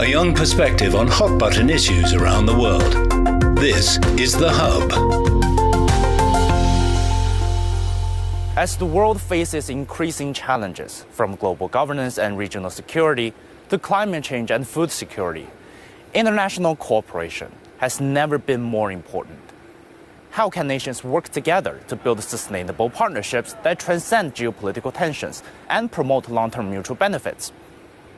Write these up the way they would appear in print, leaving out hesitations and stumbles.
a young perspective on hot-button issues around the world. This is The Hub. As the world faces increasing challenges, from global governance and regional security to climate change and food security, international cooperation has never been more important. How can nations work together to build sustainable partnerships that transcend geopolitical tensions and promote long-term mutual benefits?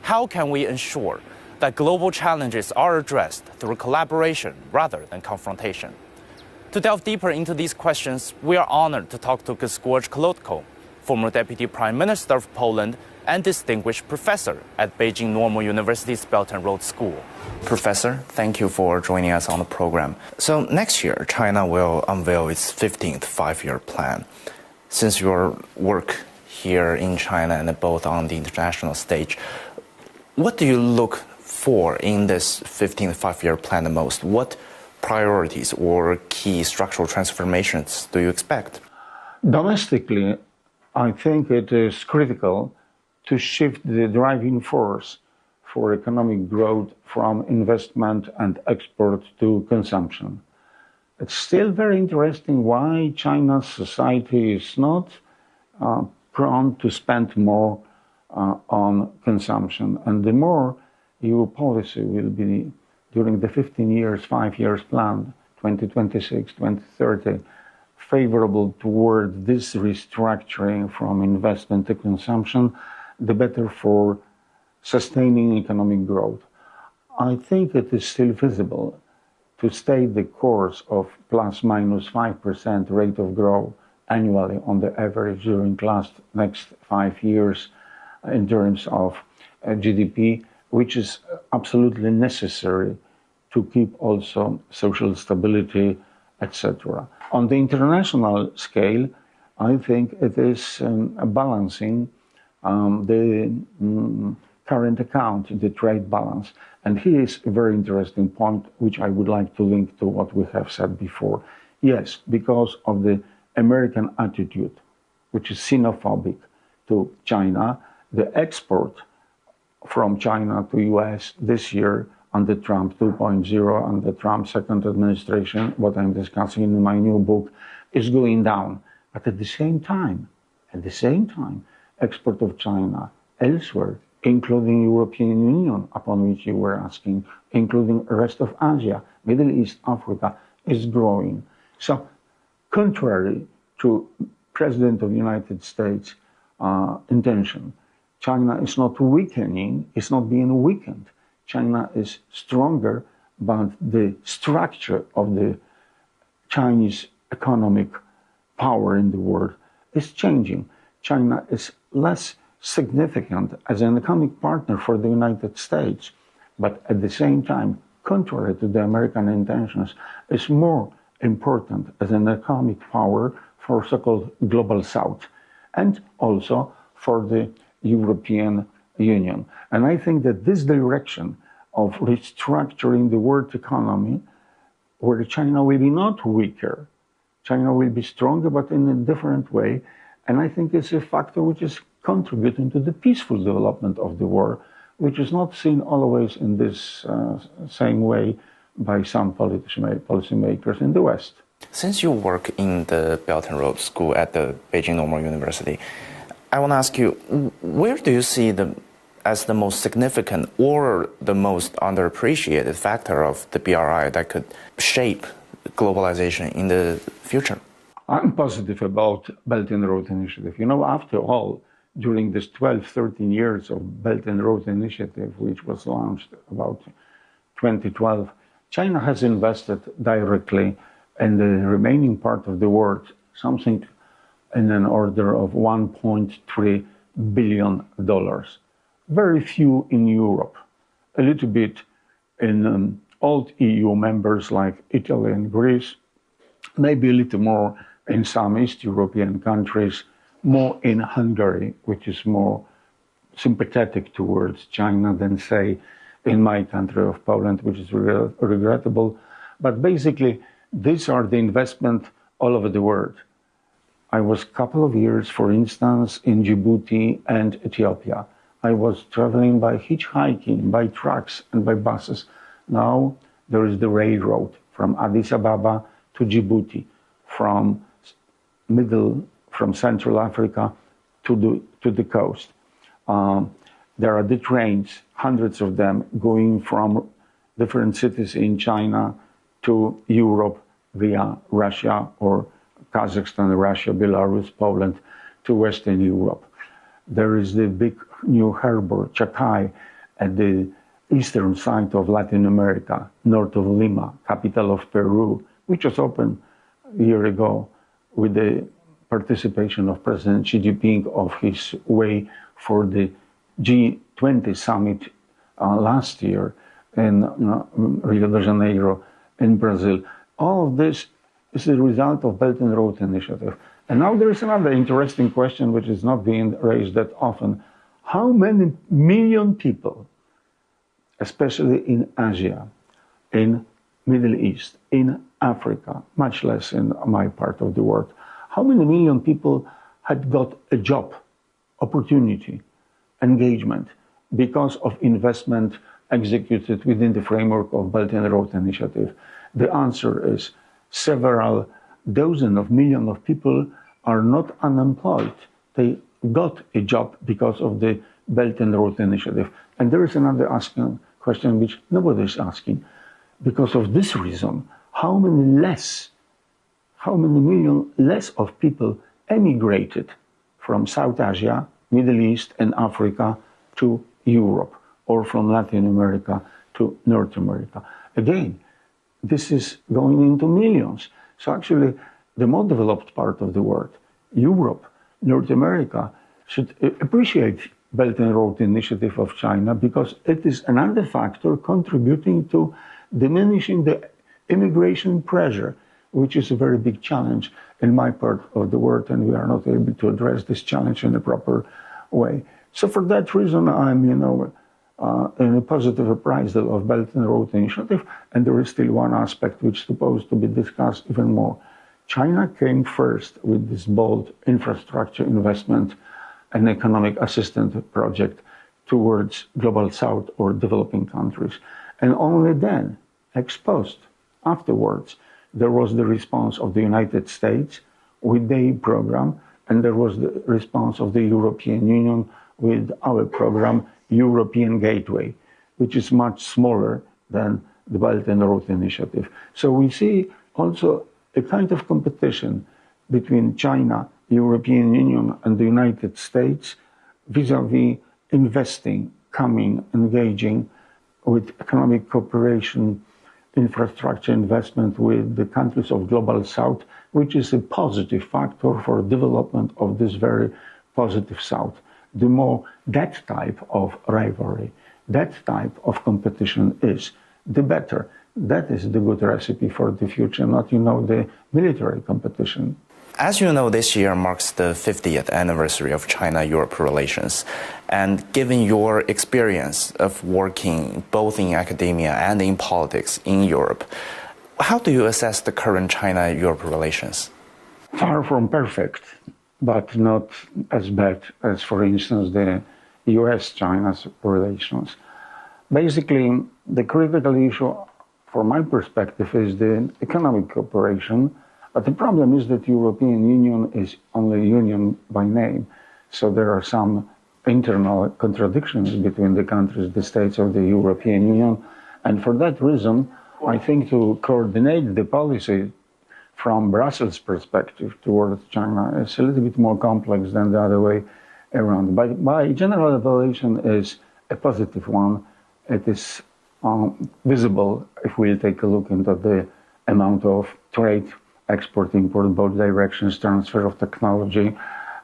How can we ensure that global challenges are addressed through collaboration rather than confrontation? To delve deeper into these questions, we are honored to talk to Grzegorz Kolodko, former Deputy Prime Minister of Poland and distinguished professor at Beijing Normal University's Belt and Road School. Professor, thank you for joining us on the program. So next year, China will unveil its 15th five-year plan. Since your work here in China and both on the international stage, what do you look for in this 15th five-year plan the most? What priorities or key structural transformations do you expect? Domestically, I think it is critical to shift the driving force for economic growth from investment and export to consumption. It's still very interesting why China's society is not prone to spend more on consumption. And the more EU policy will be during the 15 years, 5 years plan, 2026, 2030, favorable toward this restructuring from investment to consumption, the better for sustaining economic growth. I think it is still feasible to stay the course of plus minus 5% rate of growth annually on the average during next 5 years in terms of GDP, which is absolutely necessary to keep also social stability, etc. On the international scale, I think it is balancing the current account, the trade balance. And here is a very interesting point, which I would like to link to what we have said before. Yes, because of the American attitude, which is xenophobic to China, the export from China to US this year under Trump 2.0, under Trump's second administration, what I'm discussing in my new book, is going down. But at the same time, export of China elsewhere, including European Union, upon which you were asking, including the rest of Asia, Middle East, Africa, is growing. So, contrary to President of the United States intention, China is not weakening, it's not being weakened. China is stronger, but the structure of the Chinese economic power in the world is changing. China is less significant as an economic partner for the United States, but at the same time, contrary to the American intentions, is more important as an economic power for so-called global South and also for the European Union. And I think that this direction of restructuring the world economy, where China will be not weaker, China will be stronger, but in a different way. And I think it's a factor which is contributing to the peaceful development of the world, which is not seen always in this same way by some policymakers in the West. Since you work in the Belt and Road School at the Beijing Normal University, I want to ask you, where do you see as the most significant or the most underappreciated factor of the BRI that could shape globalization in the future? I'm positive about Belt and Road Initiative. You know, after all, during this 12, 13 years of Belt and Road Initiative, which was launched about 2012, China has invested directly in the remaining part of the world, something in an order of $1.3 billion. Very few in Europe, a little bit in old EU members like Italy and Greece, maybe a little more in some East European countries, more in Hungary, which is more sympathetic towards China than, say, in my country of Poland, which is regrettable. But basically, these are the investment all over the world. I was a couple of years, for instance, in Djibouti and Ethiopia. I was traveling by hitchhiking, by trucks, and by buses. Now there is the railroad from Addis Ababa to Djibouti, from Central Africa to the coast. There are the trains, hundreds of them, going from different cities in China to Europe via Russia or Kazakhstan, Russia, Belarus, Poland to Western Europe. There is the big new harbor, Chacay, at the eastern side of Latin America, north of Lima, capital of Peru, which was opened a year ago with the participation of President Xi Jinping of his way for the G20 summit last year in Rio de Janeiro in Brazil. All of this is the result of Belt and Road Initiative. And now there is another interesting question which is not being raised that often. How many million people, especially in Asia, in Middle East, in Africa, much less in my part of the world, how many million people had got a job, opportunity, engagement because of investment executed within the framework of Belt and Road Initiative? The answer is several dozen of millions of people are not unemployed. They got a job because of the Belt and Road Initiative. And there is another question which nobody is asking. Because of this reason, how many million less of people emigrated from South Asia, Middle East, and Africa to Europe, or from Latin America to North America? Again, this is going into millions. So actually, the more developed part of the world, Europe, North America, should appreciate Belt and Road Initiative of China because it is another factor contributing to diminishing the immigration pressure, which is a very big challenge in my part of the world, and we are not able to address this challenge in a proper way. So for that reason, I'm, in a positive appraisal of Belt and Road Initiative, and there is still one aspect which is supposed to be discussed even more. China came first with this bold infrastructure investment and economic assistance project towards Global South or developing countries. And only then, ex post, afterwards, there was the response of the United States with the program, and there was the response of the European Union with our program, European Gateway, which is much smaller than the Belt and Road Initiative. So we see also a kind of competition between China, European Union, and the United States vis-à-vis investing, coming, engaging with economic cooperation, infrastructure investment with the countries of Global South, which is a positive factor for development of this very positive South. The more that type of rivalry, that type of competition is, the better. That is the good recipe for the future, not, the military competition. As you know, this year marks the 50th anniversary of China-Europe relations. And given your experience of working both in academia and in politics in Europe, how do you assess the current China-Europe relations? Far from perfect, but not as bad as, for instance, the US-China's relations. Basically, the critical issue, from my perspective, is the economic cooperation. But the problem is that European Union is only a union by name. So there are some internal contradictions between the countries, the states of the European Union. And for that reason, I think to coordinate the policy from Brussels' perspective towards China is a little bit more complex than the other way around. But my general evaluation is a positive one. It is visible if we take a look into the amount of trade, export, import, both directions, transfer of technology,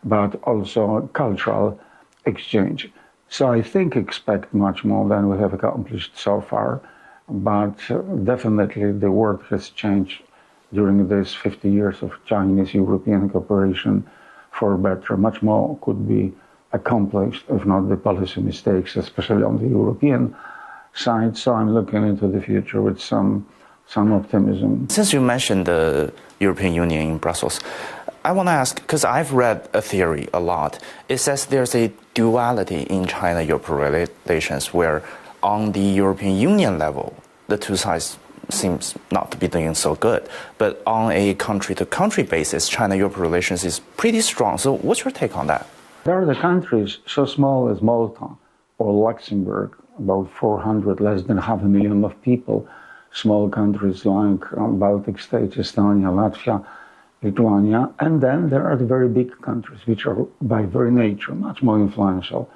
but also cultural exchange. So I expect much more than we have accomplished so far, but definitely the world has changed during these 50 years of Chinese-European cooperation for better. Much more could be accomplished if not the policy mistakes, especially on the European side. So I'm looking into the future with some optimism. Since you mentioned the European Union in Brussels, I want to ask, because I've read a theory a lot. It says there's a duality in China-Europe relations where on the European Union level, the two sides seems not to be doing so good. But on a country-to-country basis, China-Europe relations is pretty strong. So what's your take on that? There are the countries so small as Malta or Luxembourg, about 400, less than 500,000 of people. Small countries like Baltic states, Estonia, Latvia, Lithuania. And then there are the very big countries, which are by very nature much more influential.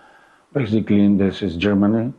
Basically, this is Germany,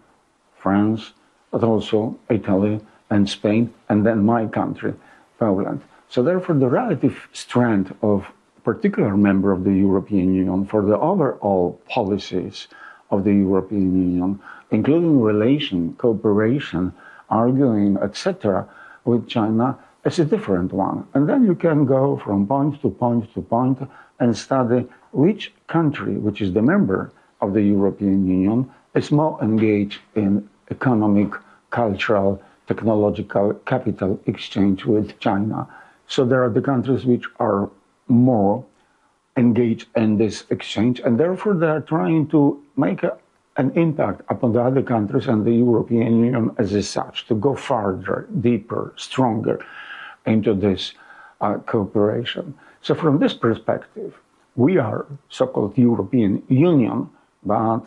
France, but also Italy and Spain, and then my country, Poland. So therefore, the relative strength of a particular member of the European Union for the overall policies of the European Union, including relation, cooperation, arguing, etc., with China, is a different one. And then you can go from point to point to point and study which country, which is the member of the European Union, is more engaged in economic, cultural, technological capital exchange with China. So there are the countries which are more engaged in this exchange, and therefore they are trying to make an impact upon the other countries and the European Union as such, to go farther, deeper, stronger into this cooperation. So from this perspective, we are so-called European Union, but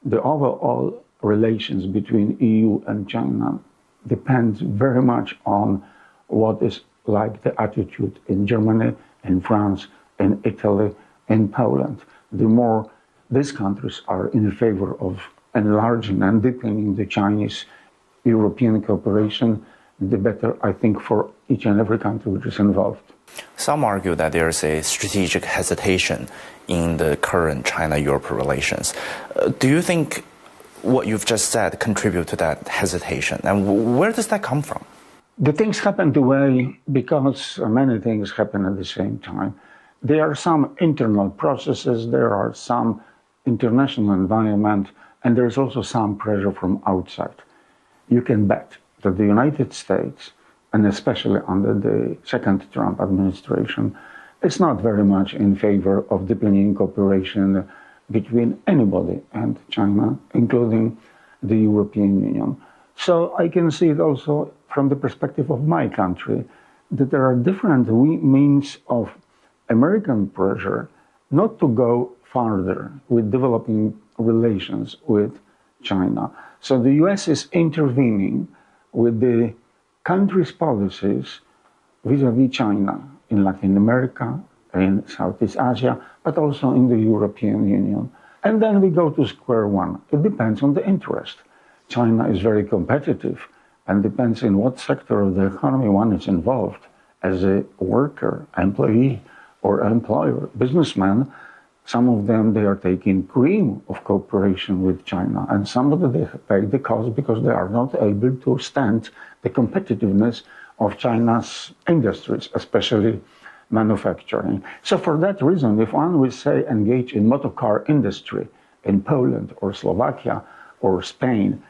the overall relations between EU and China depends very much on what is like the attitude in Germany, in France, in Italy, in Poland. The more these countries are in favor of enlarging and deepening the Chinese-European cooperation, the better, I think, for each and every country which is involved. Some argue that there is a strategic hesitation in the current China-Europe relations. Do you think what you've just said contribute to that hesitation? And where does that come from? The things happen the way because many things happen at the same time. There are some internal processes, there are some international environment, and there's also some pressure from outside. You can bet that the United States, and especially under the second Trump administration, is not very much in favor of deepening cooperation between anybody and China, including the European Union. So I can see it also from the perspective of my country, that there are different means of American pressure not to go farther with developing relations with China. So the US is intervening with the country's policies vis-à-vis China in Latin America, in Southeast Asia, but also in the European Union. And then we go to square one. It depends on the interest. China is very competitive and depends in what sector of the economy one is involved. As a worker, employee, or employer, businessman, some of them, they are taking cream of cooperation with China, and some of them, they pay the cost because they are not able to stand the competitiveness of China's industries, especially manufacturing. So for that reason, if one will say engage in motor car industry in Poland or Slovakia or Spain,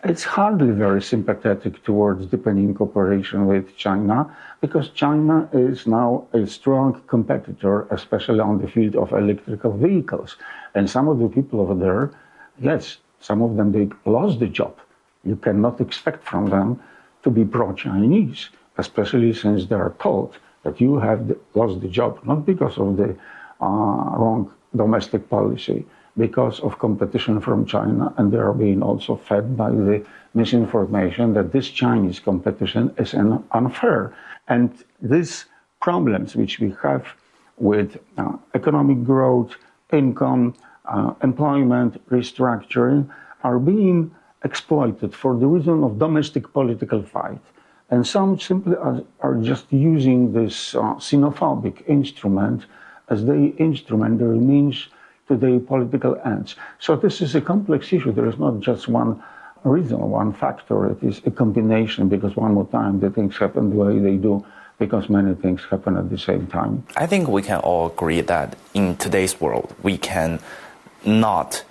it's hardly very sympathetic towards deepening cooperation with China, because China is now a strong competitor, especially on the field of electrical vehicles. And some of the people over there, yes, some of them, they lost the job. You cannot expect from them to be pro-Chinese, especially since they are told that you have lost the job, not because of the wrong domestic policy, because of competition from China, and they are being also fed by the misinformation that this Chinese competition is unfair. And these problems which we have with economic growth, income, employment, restructuring, are being exploited for the reason of domestic political fight. And some simply are just using this xenophobic instrument as the instrument, the means to their political ends. So this is a complex issue. There is not just one reason, one factor. It is a combination, because one more time the things happen the way they do because many things happen at the same time. I think we can all agree that in today's world, we can not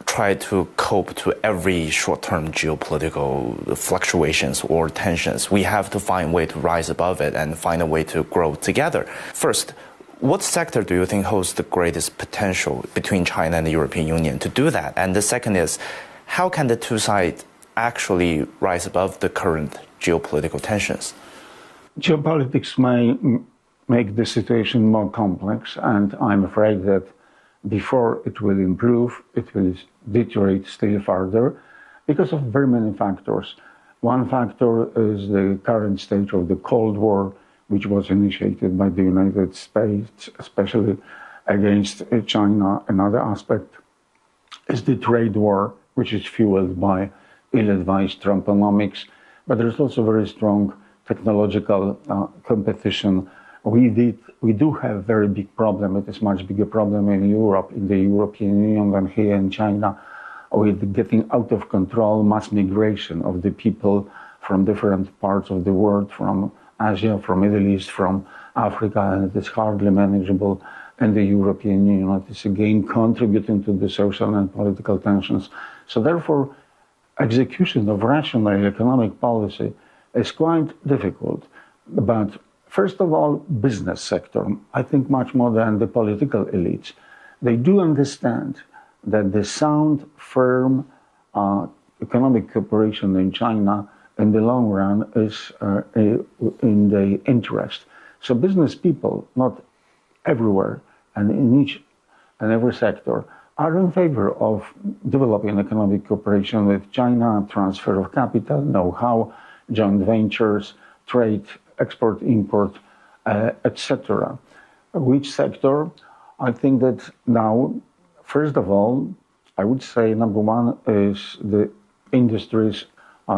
try to cope to every short-term geopolitical fluctuations or tensions. We have to find a way to rise above it and find a way to grow together. First, What sector do you think holds the greatest potential between China and the European Union to do that? And the second is, how can the two sides actually rise above the current geopolitical tensions? Geopolitics may make the situation more complex, and I'm afraid that before it will improve, it will deteriorate still further because of very many factors. One factor is the current stage of the Cold War, which was initiated by the United States, especially against China. Another aspect is the trade war, which is fueled by ill-advised Trumponomics, but there's also very strong technological competition. We do have a very big problem. It is a much bigger problem in Europe, in the European Union, than here in China, with getting out of control mass migration of the people from different parts of the world, from Asia, from Middle East, from Africa, and it is hardly manageable in the European Union. It is again contributing to the social and political tensions. So therefore, execution of rational economic policy is quite difficult. But first of all, business sector, I think much more than the political elites, they do understand that the sound, firm economic cooperation in China in the long run is in the interest. So business people, not everywhere and in each and every sector, are in favor of developing economic cooperation with China, transfer of capital, know-how, joint ventures, trade, export, import, etc. Which sector? I think that now, first of all, I would say number one is the industries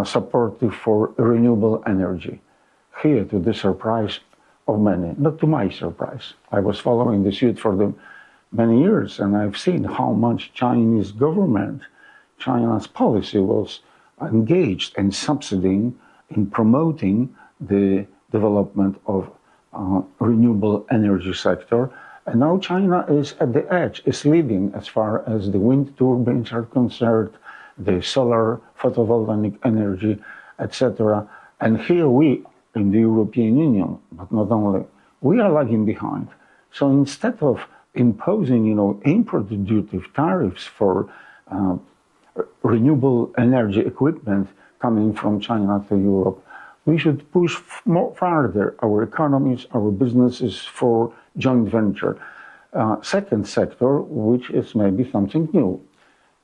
supportive for renewable energy. Here, to the surprise of many, not to my surprise, I was following the suit for many years, and I've seen how much Chinese government, China's policy was engaged in subsidizing, in promoting the development of renewable energy sector. And now China is at the edge, is leading as far as the wind turbines are concerned, the solar photovoltaic energy, etc. And here we, in the European Union, but not only, we are lagging behind. So instead of imposing, import duty tariffs for renewable energy equipment coming from China to Europe, we should push more further our economies, our businesses for joint venture. Second sector, which is maybe something new,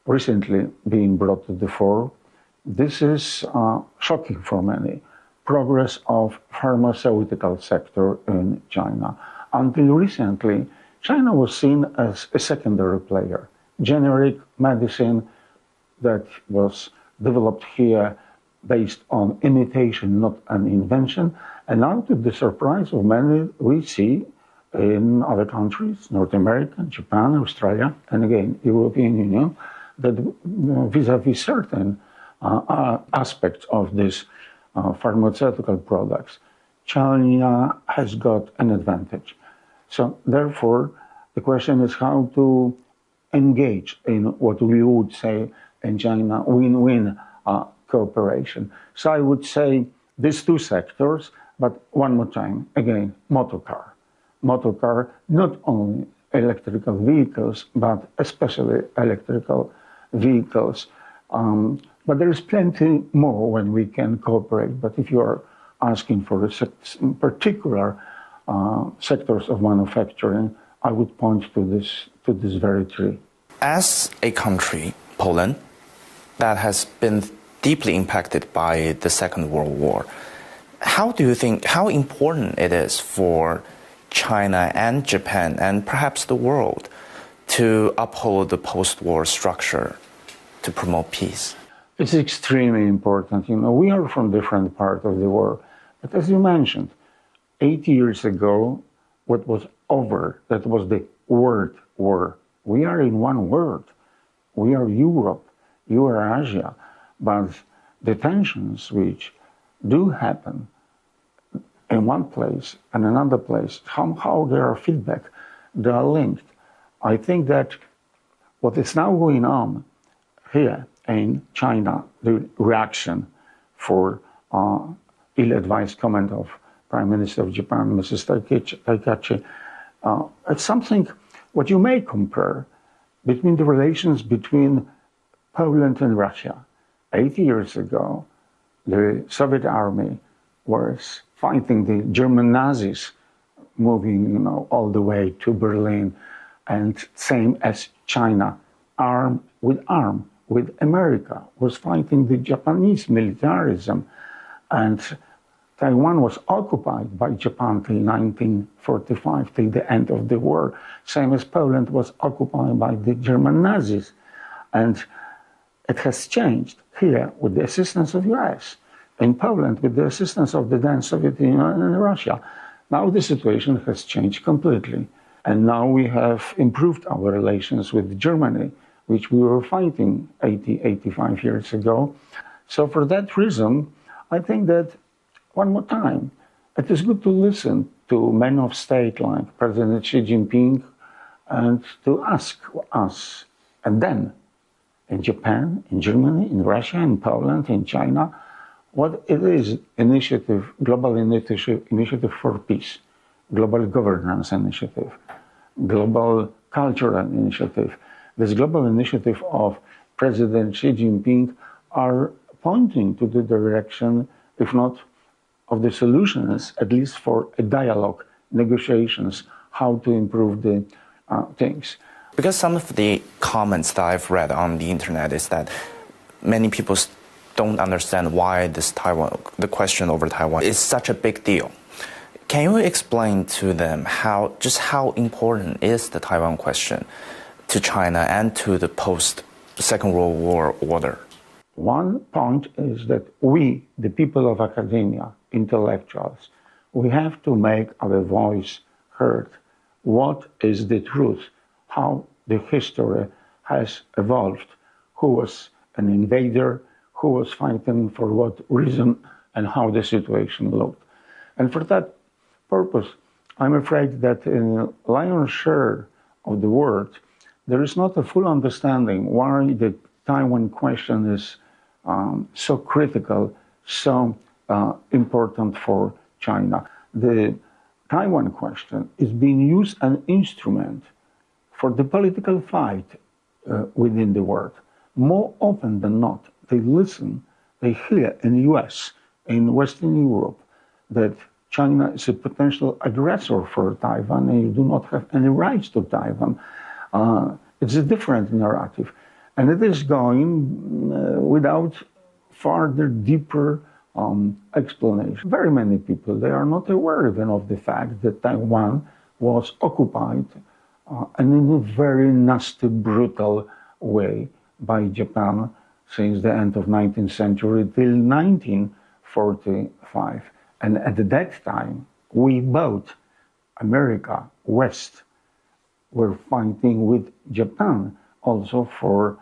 recently being brought to the fore, this is shocking for many, progress of pharmaceutical sector in China. Until recently, China was seen as a secondary player. Generic medicine that was developed here based on imitation, not an invention. And now, to the surprise of many, we see in other countries, North America, Japan, Australia, and again, European Union, that vis-a-vis certain aspects of these pharmaceutical products, China has got an advantage. So therefore, the question is how to engage in what we would say in China win-win cooperation. So I would say these two sectors, but one more time, again, motorcar. Motorcar, not only electrical vehicles, but especially electrical vehicles. But there is plenty more when we can cooperate. But if you are asking for particular sectors of manufacturing, I would point to this very tree. As a country, Poland, that has been deeply impacted by the Second World War, how do you think, how important it is for China and Japan and perhaps the world to uphold the post-war structure to promote peace? It's extremely important. We are from different parts of the world. But as you mentioned, 80 years ago, what was over, that was the World War. We are in one world. We are Europe, you are Asia. But the tensions which do happen in one place and another place, somehow there are feedback, they are linked. I think that what is now going on here in China, the reaction for ill-advised comment of Prime Minister of Japan, Mrs. Taikachi, It's something what you may compare between the relations between Poland and Russia. 80 years ago, the Soviet army was fighting the German Nazis, moving all the way to Berlin, and same as China, arm with America, was fighting the Japanese militarism, and Taiwan was occupied by Japan till 1945, till the end of the war, same as Poland was occupied by the German Nazis. And it has changed here with the assistance of US, in Poland with the assistance of the then Soviet Union and Russia. Now the situation has changed completely. And now we have improved our relations with Germany, which we were fighting 85 years ago. So for that reason, I think that one more time, it is good to listen to men of state like President Xi Jinping and to ask us, and then in Japan, in Germany, in Russia, in Poland, in China, what it is initiative, global initiative for peace, global governance initiative, global cultural initiative. This global initiative of President Xi Jinping are pointing to the direction, if not of the solutions, at least for a dialogue, negotiations, how to improve the things. Because some of the comments that I've read on the internet is that many people don't understand why the question over Taiwan is such a big deal. Can you explain to them how important is the Taiwan question to China and to the post-Second World War order? One point is that we, the people of academia, intellectuals, we have to make our voice heard. What is the truth? How the history has evolved? Who was an invader? Who was fighting for what reason? And how the situation looked. And for that purpose, I'm afraid that in a lion's share of the world, there is not a full understanding why the Taiwan question is so critical, so important for China. The Taiwan question is being used as an instrument for the political fight within the world. More often than not, they listen, they hear in the US, in Western Europe, that China is a potential aggressor for Taiwan and you do not have any rights to Taiwan. It's a different narrative. And it is going without further, deeper explanation. Very many people, they are not aware even of the fact that Taiwan was occupied and in a very nasty, brutal way by Japan since the end of 19th century till 1945. And at that time, we both, America, West, were fighting with Japan also for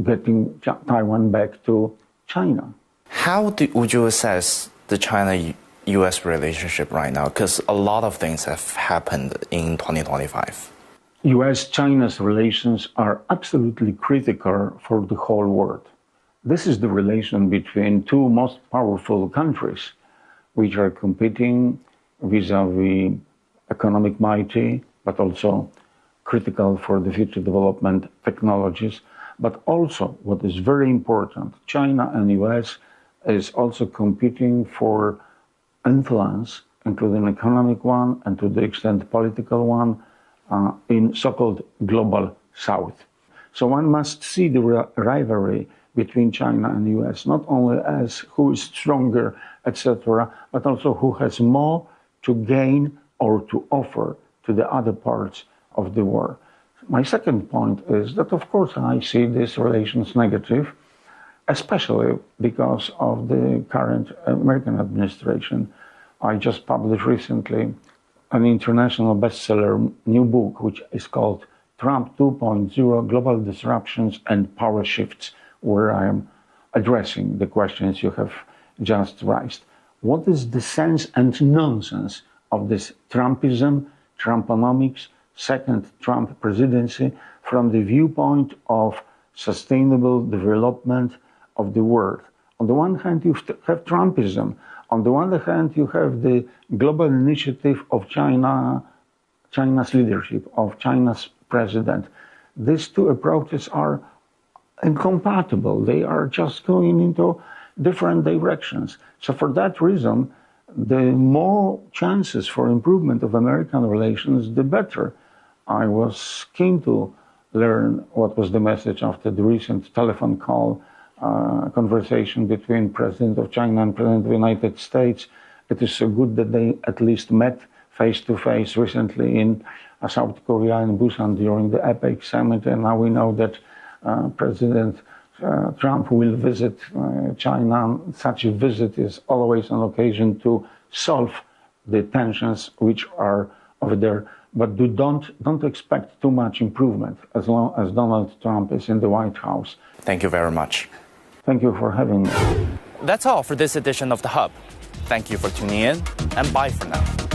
getting Taiwan back to China. How would you assess the China-US relationship right now? Because a lot of things have happened in 2025. US-China's relations are absolutely critical for the whole world. This is the relation between two most powerful countries, which are competing vis-a-vis economic mighty, but also critical for the future development technologies. But also, what is very important, China and US is also competing for influence, including economic one and to the extent political one, in so-called global South. So one must see the rivalry between China and the US, not only as who is stronger, etc., but also who has more to gain or to offer to the other parts of the world. My second point is that, of course, I see these relations negative, especially because of the current American administration. I just published recently an international bestseller new book, which is called Trump 2.0, Global Disruptions and Power Shifts, where I am addressing the questions you have just raised. What is the sense and nonsense of this Trumpism, Trumponomics, second Trump presidency from the viewpoint of sustainable development of the world? On the one hand, you have Trumpism. On the other hand, you have the global initiative of China China's leadership, of China's president. These two approaches are incompatible. They are just going into different directions. So for that reason, the more chances for improvement of American relations, the better. I was keen to learn what was the message after the recent telephone call conversation between President of China and President of the United States. It is so good that they at least met face-to-face recently in South Korea and Busan during the APEC summit, and now we know that President Trump will visit China. Such a visit is always an occasion to solve the tensions which are over there. But don't expect too much improvement as long as Donald Trump is in the White House. Thank you very much. Thank you for having me. That's all for this edition of The Hub. Thank you for tuning in, and bye for now.